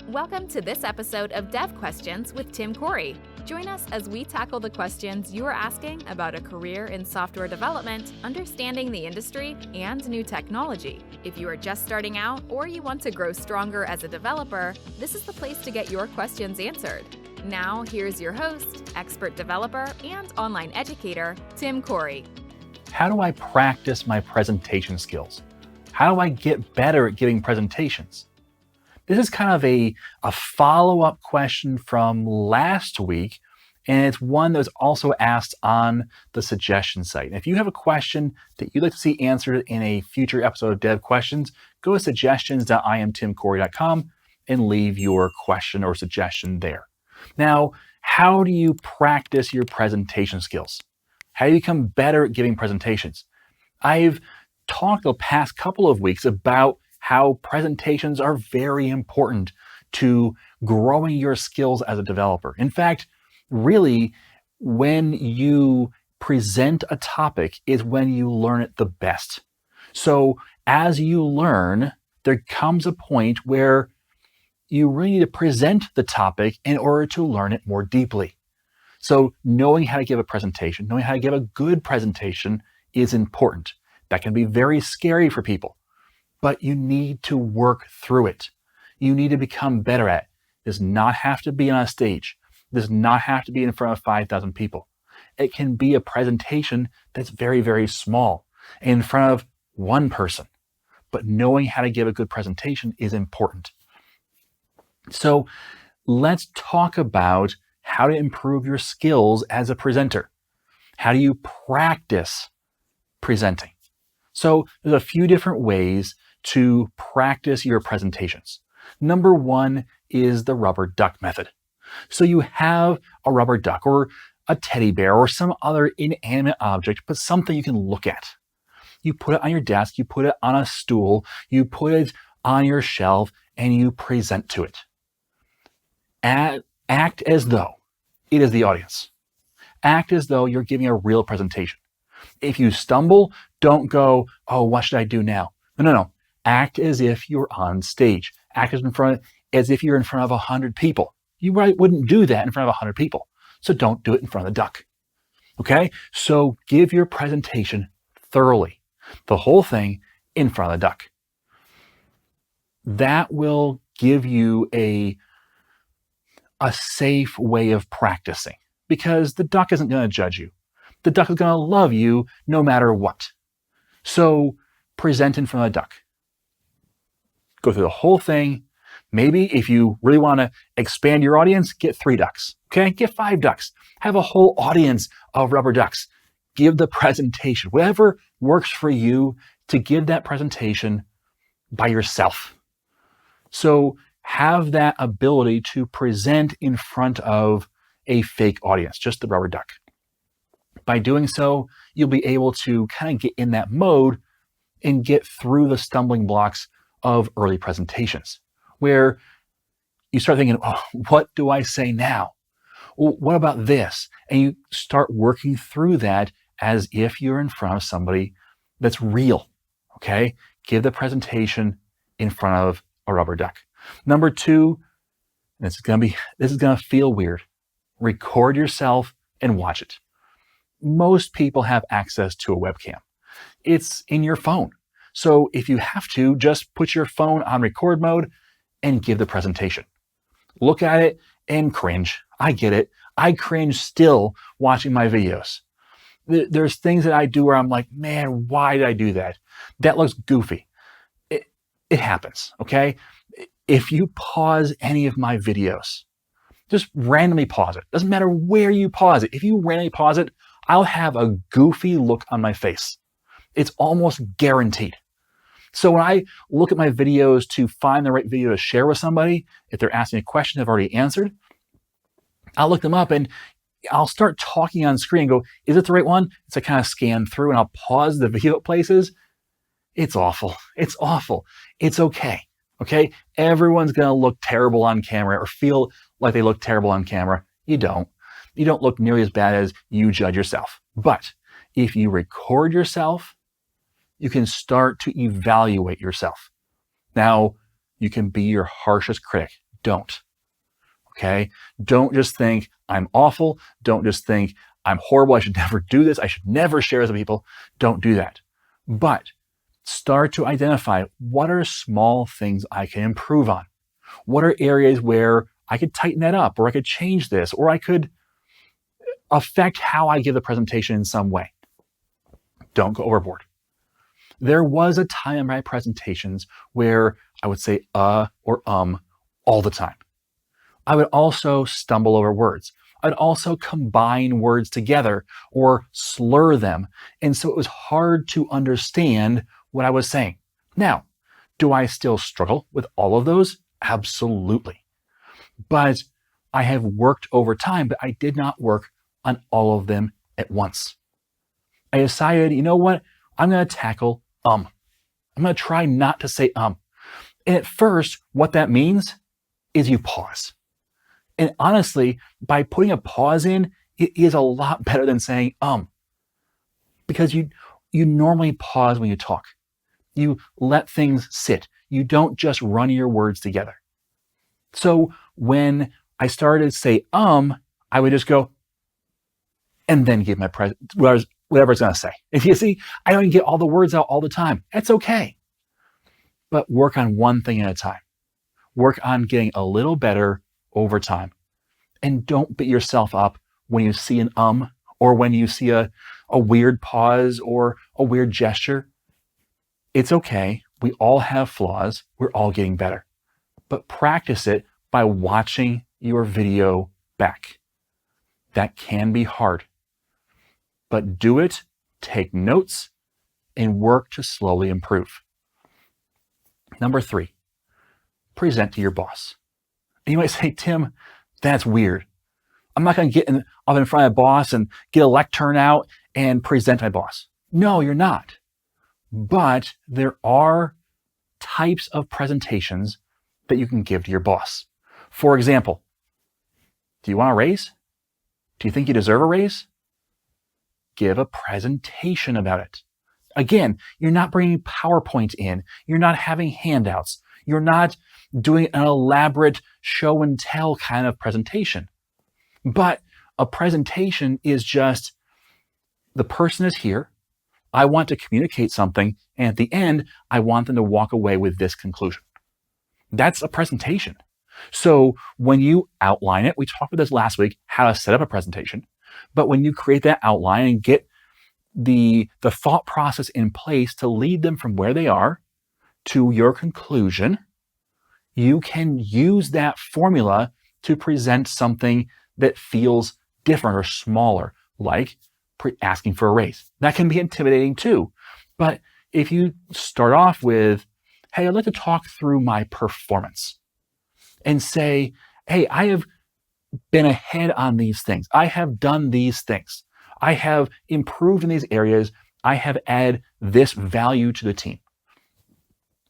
Welcome to this episode of Dev Questions with Tim Corey. Join us as we tackle the questions you are asking about a career in software development, understanding the industry, and new technology. If you are just starting out or you want to grow stronger as a developer, this is the place to get your questions answered. Now, here's your host, expert developer, and online educator, Tim Corey. How do I practice my presentation skills? How do I get better at giving presentations? This is kind of a follow-up question from last week, and it's one that was also asked on the suggestion site. And if you have a question that you'd like to see answered in a future episode of Dev Questions, go to suggestions.iamtimcorey.com and leave your question or suggestion there. Now, how do you practice your presentation skills? How do you become better at giving presentations? I've talked the past couple of weeks about how presentations are very important to growing your skills as a developer. In fact, really, when you present a topic is when you learn it the best. So as you learn, there comes a point where you really need to present the topic in order to learn it more deeply. So knowing how to give a presentation, knowing how to give a good presentation is important. That can be very scary for people, but you need to work through it. You need to become better at it. It does not have to be on a stage. It does not have to be in front of 5,000 people. It can be a presentation that's very, very small in front of one person. But knowing how to give a good presentation is important. So let's talk about how to improve your skills as a presenter. How do you practice presenting? So there's a few different ways to practice your presentations. Number one is the rubber duck method. So you have a rubber duck or a teddy bear or some other inanimate object, but something you can look at. You put it on your desk, you put it on a stool, you put it on your shelf, and you present to it. Act as though it is the audience. Act as though you're giving a real presentation. If you stumble, don't go, oh, what should I do now? No. Act as if you're on stage. Act as if you're in front of 100 people. You wouldn't do that in front of 100 people. So don't do it in front of the duck. Okay? So give your presentation thoroughly. The whole thing in front of the duck. That will give you a safe way of practicing because the duck isn't going to judge you. The duck is going to love you no matter what. So present in front of the duck. Go through the whole thing. Maybe if you really want to expand your audience, get 3 ducks. Okay? Get 5 ducks. Have a whole audience of rubber ducks. Give the presentation. Whatever works for you to give that presentation by yourself. So have that ability to present in front of a fake audience, just the rubber duck. By doing so, you'll be able to kind of get in that mode and get through the stumbling blocks of early presentations, where you start thinking, oh, what do I say now? Well, what about this? And you start working through that as if you're in front of somebody that's real, okay? Give the presentation in front of a rubber duck. Number 2, this is gonna feel weird. Record yourself and watch it. Most people have access to a webcam. It's in your phone. So if you have to, just put your phone on record mode and give the presentation. Look at it and cringe. I get it. I cringe still watching my videos. There's things that I do where I'm like, man, why did I do that? That looks goofy. It happens, okay? If you pause any of my videos, just randomly pause it. Doesn't matter where you pause it. If you randomly pause it, I'll have a goofy look on my face. It's almost guaranteed. So when I look at my videos to find the right video to share with somebody, if they're asking a question I've already answered, I'll look them up and I'll start talking on screen and go, is it the right one? So I kind of scan through and I'll pause the video at places. It's awful. It's awful. It's okay. Okay? Everyone's going to look terrible on camera or feel like they look terrible on camera. You don't. You don't look nearly as bad as you judge yourself. But if you record yourself, you can start to evaluate yourself. Now, you can be your harshest critic. Don't. Okay? Don't just think I'm awful. Don't just think I'm horrible. I should never do this. I should never share this with people. Don't do that. But start to identify what are small things I can improve on. What are areas where I could tighten that up, or I could change this, or I could affect how I give the presentation in some way. Don't go overboard. There was a time in my presentations where I would say or all the time. I would also stumble over words. I'd also combine words together or slur them. And so it was hard to understand what I was saying. Now, do I still struggle with all of those? Absolutely. But I have worked over time, but I did not work on all of them at once. I decided, you know what? I'm going to tackle I'm going to try not to say And at first, what that means is you pause. And honestly, by putting a pause in, it is a lot better than saying because you normally pause when you talk. You let things sit. You don't just run your words together. So when I started to say I would just go and then give my whatever it's going to say. If you see, I don't even get all the words out all the time. That's okay. But work on one thing at a time. Work on getting a little better over time. And don't beat yourself up when you see an or when you see a weird pause or a weird gesture. It's okay. We all have flaws. We're all getting better. But practice it by watching your video back. That can be hard. But do it, take notes, and work to slowly improve. Number 3, present to your boss. And you might say, Tim, that's weird. I'm not going to get up in front of a boss and get a lectern out and present to my boss. No, you're not. But there are types of presentations that you can give to your boss. For example, do you want a raise? Do you think you deserve a raise? Give a presentation about it. Again, you're not bringing PowerPoint in. You're not having handouts. You're not doing an elaborate show and tell kind of presentation. But a presentation is just, the person is here. I want to communicate something. And at the end, I want them to walk away with this conclusion. That's a presentation. So when you outline it, we talked about this last week, how to set up a presentation. But when you create that outline and get the thought process in place to lead them from where they are to your conclusion, you can use that formula to present something that feels different or smaller, like asking for a raise. That can be intimidating too. But if you start off with, hey, I'd like to talk through my performance, and say, hey, I have been ahead on these things. I have done these things. I have improved in these areas. I have added this value to the team.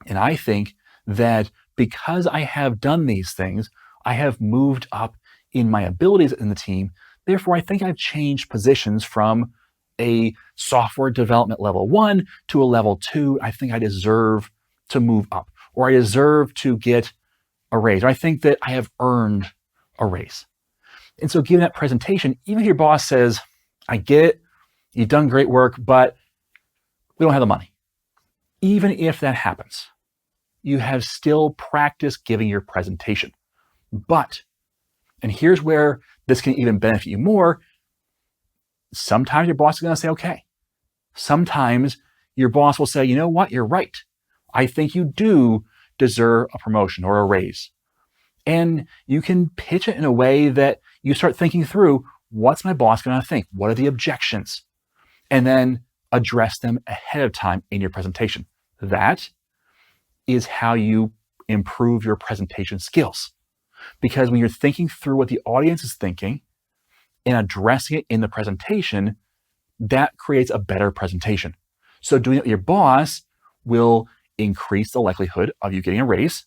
And I think that because I have done these things, I have moved up in my abilities in the team. Therefore, I think I've changed positions from a software development level 1 to a level 2. I think I deserve to move up, or I deserve to get a raise, or I think that I have earned a raise. And so giving that presentation, even if your boss says, I get it, you've done great work, but we don't have the money. Even if that happens, you have still practiced giving your presentation. But, and here's where this can even benefit you more, sometimes your boss is going to say, okay. Sometimes your boss will say, you know what, you're right. I think you do deserve a promotion or a raise. And you can pitch it in a way that you start thinking through, what's my boss going to think? What are the objections? And then address them ahead of time in your presentation. That is how you improve your presentation skills. Because when you're thinking through what the audience is thinking and addressing it in the presentation, that creates a better presentation. So doing it with your boss will increase the likelihood of you getting a raise,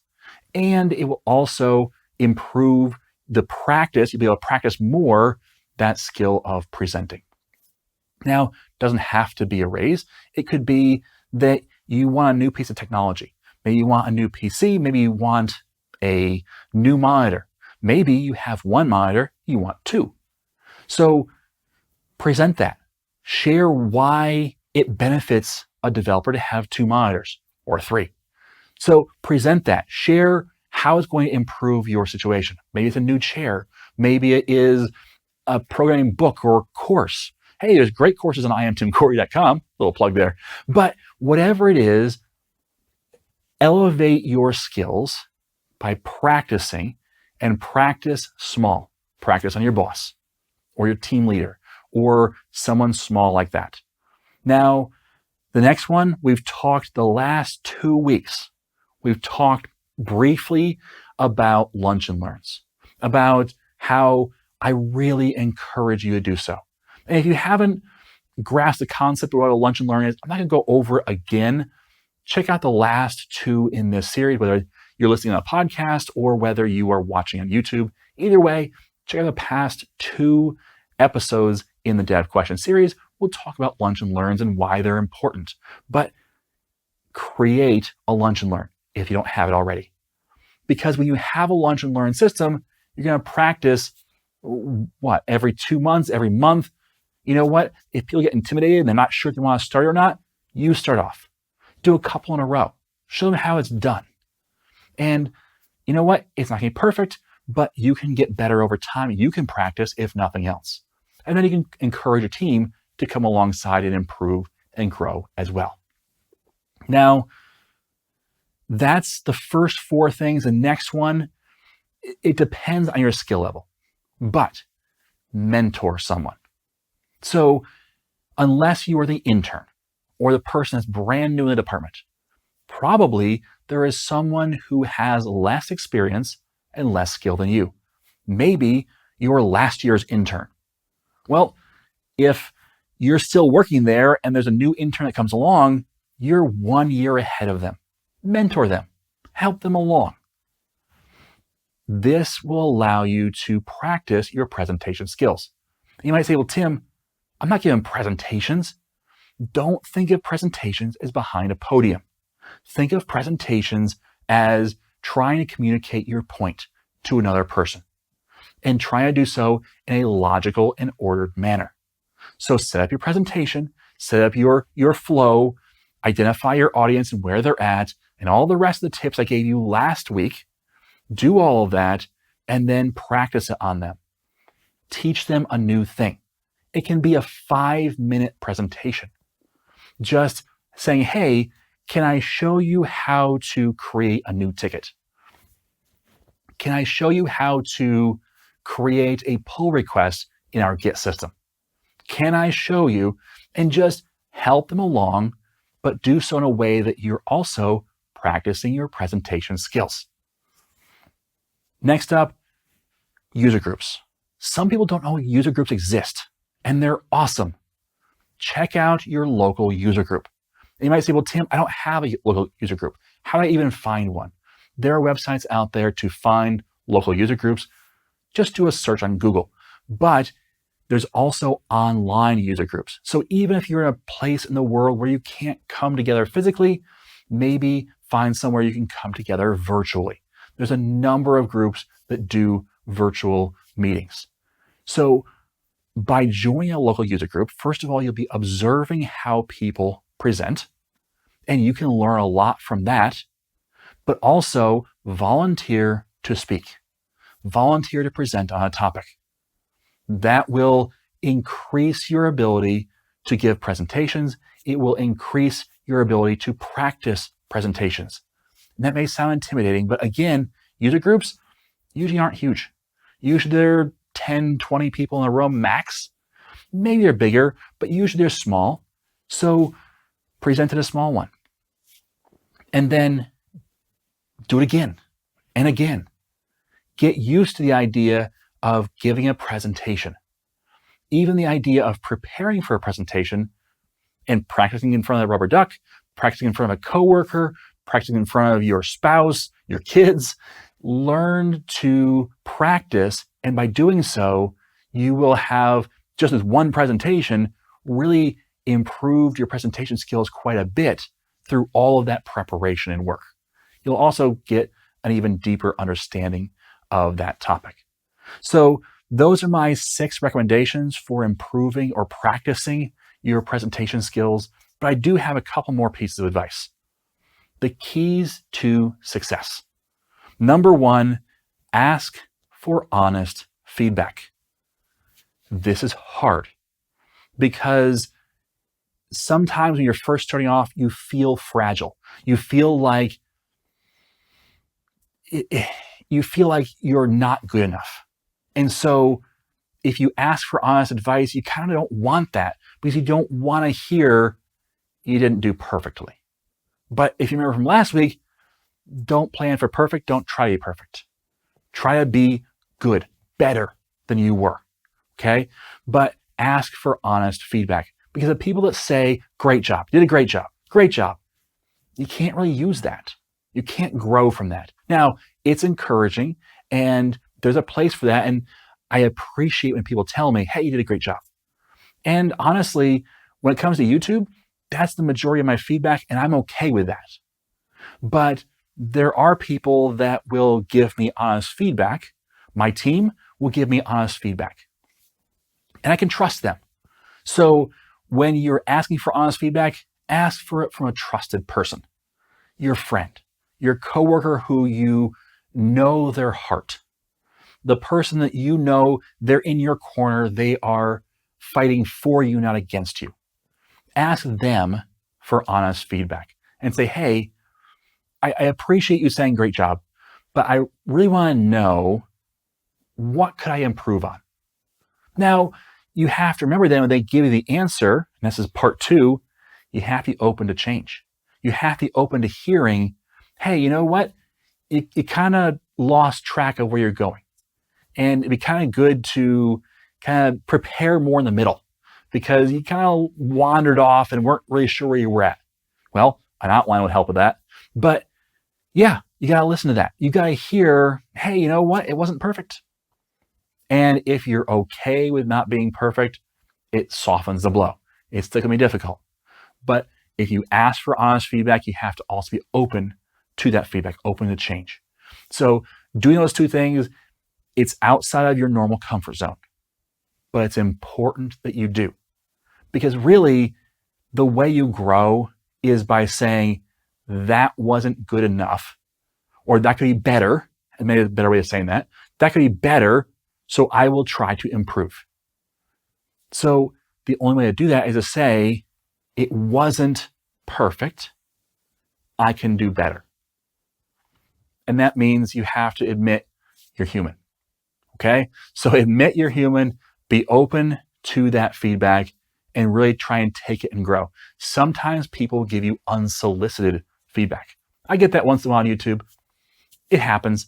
and it will also improve the practice. You'll be able to practice more that skill of presenting. Now, it doesn't have to be a raise. It could be that you want a new piece of technology. Maybe you want a new PC. Maybe you want a new monitor. Maybe you have one monitor, you want two. So present that. Share why it benefits a developer to have two monitors or three. So present that. Share how it's going to improve your situation. Maybe it's a new chair. Maybe it is a programming book or course. Hey, there's great courses on imtimcorey.com. Little plug there. But whatever it is, elevate your skills by practicing, and practice small. Practice on your boss or your team leader or someone small like that. Now, the next one, we've talked the last 2 weeks. We've talked briefly about lunch and learns, about how I really encourage you to do so. And if you haven't grasped the concept of what a lunch and learn is, I'm not going to go over it again. Check out the last 2 in this series, whether you're listening on a podcast or whether you are watching on YouTube. Either way, check out the past 2 episodes in the Dev Question series. We'll talk about lunch and learns and why they're important. But create a lunch and learn if you don't have it already. Because when you have a lunch and learn system, you're going to practice, every 2 months, every month. You know what? If people get intimidated and they're not sure if they want to start or not, you start off. Do a couple in a row. Show them how it's done. And you know what? It's not going to be perfect, but you can get better over time. You can practice if nothing else. And then you can encourage your team to come alongside and improve and grow as well. Now, that's the first 4 things. The next one, it depends on your skill level, but mentor someone. So unless you are the intern or the person that's brand new in the department, probably there is someone who has less experience and less skill than you. Maybe you're last year's intern. Well, if you're still working there and there's a new intern that comes along, you're 1 year ahead of them. Mentor them, help them along. This will allow you to practice your presentation skills. You might say, well, Tim, I'm not giving presentations. Don't think of presentations as behind a podium. Think of presentations as trying to communicate your point to another person and try to do so in a logical and ordered manner. So set up your presentation, set up your flow, identify your audience and where they're at, and all the rest of the tips I gave you last week. Do all of that and then practice it on them. Teach them a new thing. It can be a 5-minute presentation. Just saying, hey, can I show you how to create a new ticket? Can I show you how to create a pull request in our Git system? Can I show you? And just help them along, but do so in a way that you're also practicing your presentation skills. Next up, user groups. Some people don't know user groups exist, and they're awesome. Check out your local user group. And you might say, well, Tim, I don't have a local user group. How do I even find one? There are websites out there to find local user groups. Just do a search on Google. But there's also online user groups. So even if you're in a place in the world where you can't come together physically, maybe find somewhere you can come together virtually. There's a number of groups that do virtual meetings. So by joining a local user group, first of all, you'll be observing how people present, and you can learn a lot from that, but also volunteer to speak. Volunteer to present on a topic. That will increase your ability to give presentations. It will increase your ability to practice presentations. And that may sound intimidating, but again, user groups usually aren't huge. Usually they're 10, 20 people in a room max. Maybe they're bigger, but usually they're small. So present in a small one. And then do it again and again. Get used to the idea of giving a presentation. Even the idea of preparing for a presentation and practicing in front of the rubber duck, practicing in front of a coworker, practicing in front of your spouse, your kids. Learn to practice, and by doing so, you will have, just as one presentation, really improved your presentation skills quite a bit through all of that preparation and work. You'll also get an even deeper understanding of that topic. So those are my 6 recommendations for improving or practicing your presentation skills, but I do have a couple more pieces of advice. The keys to success. Number 1, ask for honest feedback. This is hard because sometimes when you're first starting off, you feel fragile. You feel like you're not good enough. And so if you ask for honest advice, you kind of don't want that because you don't want to hear you didn't do perfectly. But if you remember from last week, don't plan for perfect. Don't try to be perfect. Try to be good, better than you were. Okay? But ask for honest feedback because the people that say, great job, you did a great job, you can't really use that. You can't grow from that. Now, it's encouraging and there's a place for that. And I appreciate when people tell me, hey, you did a great job. And honestly, when it comes to YouTube, that's the majority of my feedback and I'm okay with that. But there are people that will give me honest feedback. My team will give me honest feedback. And I can trust them. So when you're asking for honest feedback, ask for it from a trusted person. Your friend, your coworker who you know their heart. The person that you know they're in your corner, they are fighting for you, not against you. Ask them for honest feedback and say, hey, I appreciate you saying great job, but I really want to know what could I improve on? Now, you have to remember then when they give you the answer, and this is part 2, you have to be open to change. You have to be open to hearing, hey, you know what? You kind of lost track of where you're going. And it'd be kind of good to kind of prepare more in the middle because you kind of wandered off and weren't really sure where you were at. Well, an outline would help with that. But yeah, you got to listen to that. You got to hear, hey, you know what? It wasn't perfect. And if you're okay with not being perfect, it softens the blow. It's still going to be difficult. But if you ask for honest feedback, you have to also be open to that feedback, open to change. So doing those 2 things, it's outside of your normal comfort zone, but it's important that you do. Because really, the way you grow is by saying, that wasn't good enough, or that could be better, and maybe a better way of saying that, that could be better, so I will try to improve. So the only way to do that is to say, it wasn't perfect, I can do better. And that means you have to admit you're human. Okay? So admit you're human, be open to that feedback, and really try and take it and grow. Sometimes people give you unsolicited feedback. I get that once in a while on YouTube. It happens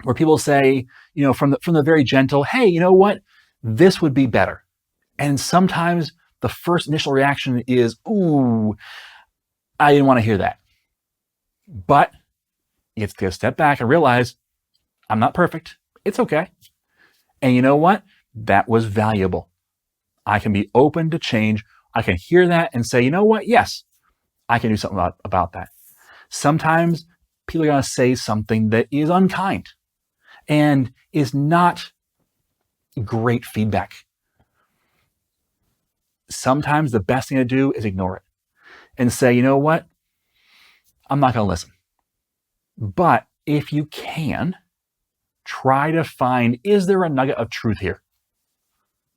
where people say, from the very gentle, hey, you know what? This would be better. And sometimes the first initial reaction is, ooh, I didn't want to hear that. But you have to take a step back and realize I'm not perfect. It's okay. And you know what? That was valuable. I can be open to change. I can hear that and say, you know what? Yes, I can do something about that. Sometimes people are going to say something that is unkind and is not great feedback. Sometimes the best thing to do is ignore it and say, you know what? I'm not going to listen. But if you can, try to find, is there a nugget of truth here?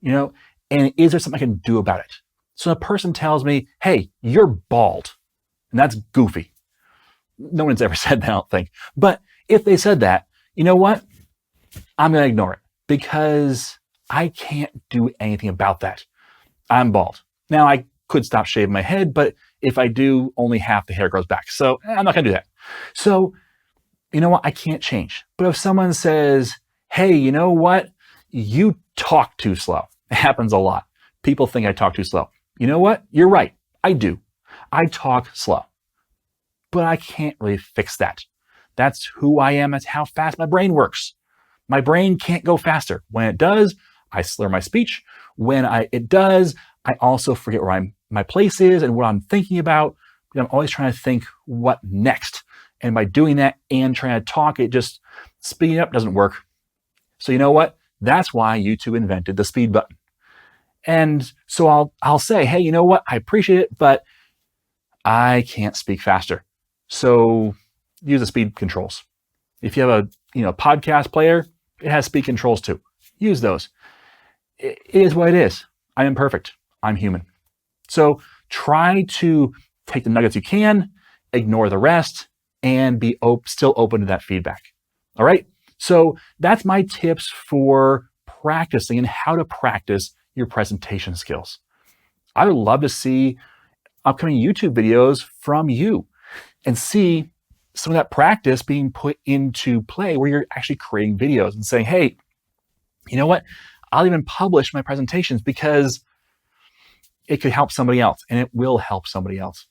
And is there something I can do about it? So a person tells me, hey, you're bald. And that's goofy. No one's ever said that, I don't think. But if they said that, you know what? I'm going to ignore it because I can't do anything about that. I'm bald. Now, I could stop shaving my head, but if I do, only half the hair grows back. So I'm not going to do that. So, you know what? I can't change. But if someone says, hey, you know what? You talk too slow. It happens a lot. People think I talk too slow. You know what? You're right. I do. I talk slow. But I can't really fix that. That's who I am. That's how fast my brain works. My brain can't go faster. When it does, I slur my speech. When it does, I also forget where my place is and what I'm thinking about. I'm always trying to think what next. And by doing that and trying to talk, it just speeding up doesn't work. So you know what? That's why YouTube invented the speed button. And so I'll say, hey, you know what? I appreciate it, but I can't speak faster. So use the speed controls. If you have a podcast player, it has speed controls too. Use those. It is what it is. I'm imperfect. I'm human. So try to take the nuggets you can, ignore the rest, and be still open to that feedback. All right? So that's my tips for practicing and how to practice your presentation skills. I would love to see upcoming YouTube videos from you and see some of that practice being put into play where you're actually creating videos and saying, hey, you know what? I'll even publish my presentations because it could help somebody else and it will help somebody else.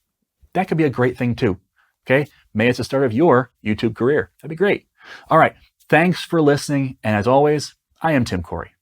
That could be a great thing too. Okay. Maybe it's the start of your YouTube career. That'd be great. All right. Thanks for listening. And as always, I am Tim Corey.